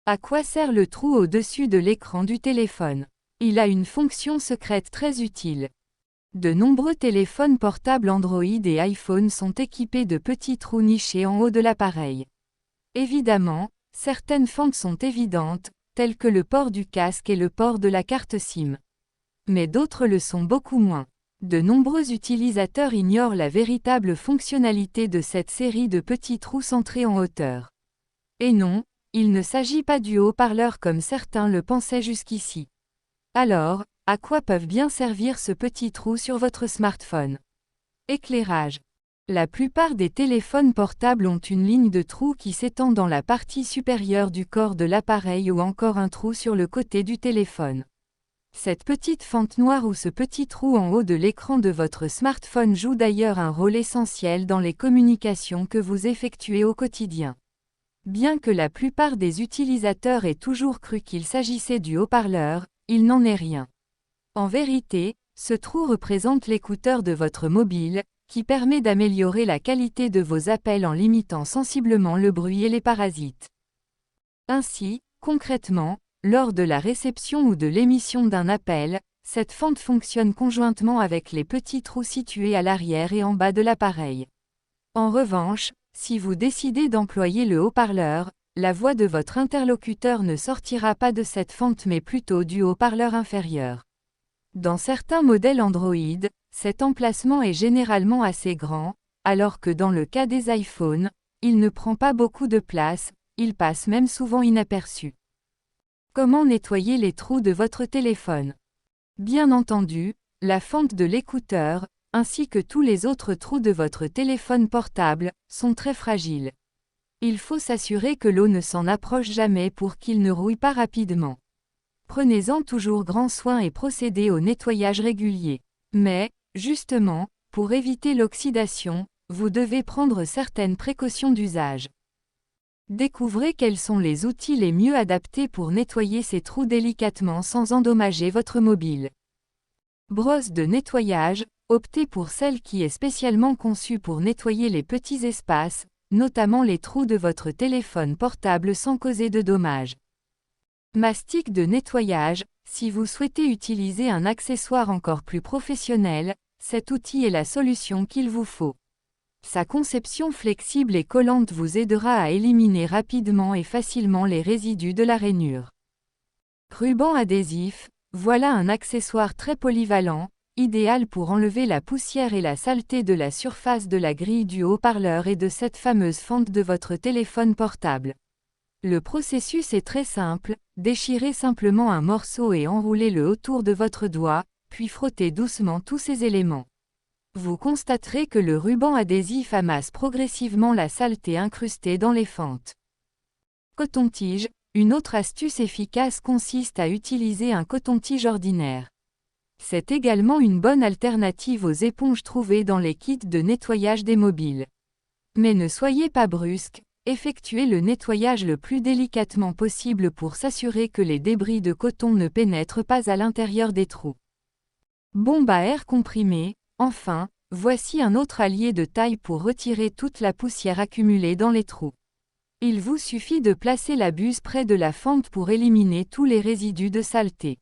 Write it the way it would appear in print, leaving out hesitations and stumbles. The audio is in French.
À quoi sert le trou au-dessus de l'écran du téléphone? Il a une fonction secrète très utile. De nombreux téléphones portables Android et iPhone sont équipés de petits trous nichés en haut de l'appareil. Évidemment, certaines fentes sont évidentes, telles que le port du casque et le port de la carte SIM. Mais d'autres le sont beaucoup moins. De nombreux utilisateurs ignorent la véritable fonctionnalité de cette série de petits trous centrés en hauteur. Et non, il ne s'agit pas du haut-parleur comme certains le pensaient jusqu'ici. Alors, à quoi peuvent bien servir ce petit trou sur votre smartphone? Éclairage. La plupart des téléphones portables ont une ligne de trou qui s'étend dans la partie supérieure du corps de l'appareil ou encore un trou sur le côté du téléphone. Cette petite fente noire ou ce petit trou en haut de l'écran de votre smartphone joue d'ailleurs un rôle essentiel dans les communications que vous effectuez au quotidien. Bien que la plupart des utilisateurs aient toujours cru qu'il s'agissait du haut-parleur, il n'en est rien. En vérité, ce trou représente l'écouteur de votre mobile, qui permet d'améliorer la qualité de vos appels en limitant sensiblement le bruit et les parasites. Ainsi, concrètement, lors de la réception ou de l'émission d'un appel, cette fente fonctionne conjointement avec les petits trous situés à l'arrière et en bas de l'appareil. En revanche, si vous décidez d'employer le haut-parleur, la voix de votre interlocuteur ne sortira pas de cette fente mais plutôt du haut-parleur inférieur. Dans certains modèles Android, cet emplacement est généralement assez grand, alors que dans le cas des iPhones, il ne prend pas beaucoup de place, il passe même souvent inaperçu. Comment nettoyer les trous de votre téléphone? Bien entendu, la fente de l'écouteur, ainsi que tous les autres trous de votre téléphone portable, sont très fragiles. Il faut s'assurer que l'eau ne s'en approche jamais pour qu'il ne rouille pas rapidement. Prenez-en toujours grand soin et procédez au nettoyage régulier. Mais, justement, pour éviter l'oxydation, vous devez prendre certaines précautions d'usage. Découvrez quels sont les outils les mieux adaptés pour nettoyer ces trous délicatement sans endommager votre mobile. Brosse de nettoyage, optez pour celle qui est spécialement conçue pour nettoyer les petits espaces, notamment les trous de votre téléphone portable sans causer de dommages. Mastic de nettoyage, si vous souhaitez utiliser un accessoire encore plus professionnel, cet outil est la solution qu'il vous faut. Sa conception flexible et collante vous aidera à éliminer rapidement et facilement les résidus de la rainure. Ruban adhésif, voilà un accessoire très polyvalent, idéal pour enlever la poussière et la saleté de la surface de la grille du haut-parleur et de cette fameuse fente de votre téléphone portable. Le processus est très simple, déchirez simplement un morceau et enroulez-le autour de votre doigt, puis frottez doucement tous ces éléments. Vous constaterez que le ruban adhésif amasse progressivement la saleté incrustée dans les fentes. Coton-tige, une autre astuce efficace consiste à utiliser un coton-tige ordinaire. C'est également une bonne alternative aux éponges trouvées dans les kits de nettoyage des mobiles. Mais ne soyez pas brusque, effectuez le nettoyage le plus délicatement possible pour s'assurer que les débris de coton ne pénètrent pas à l'intérieur des trous. Bombe à air comprimée, enfin, voici un autre allié de taille pour retirer toute la poussière accumulée dans les trous. Il vous suffit de placer la buse près de la fente pour éliminer tous les résidus de saleté.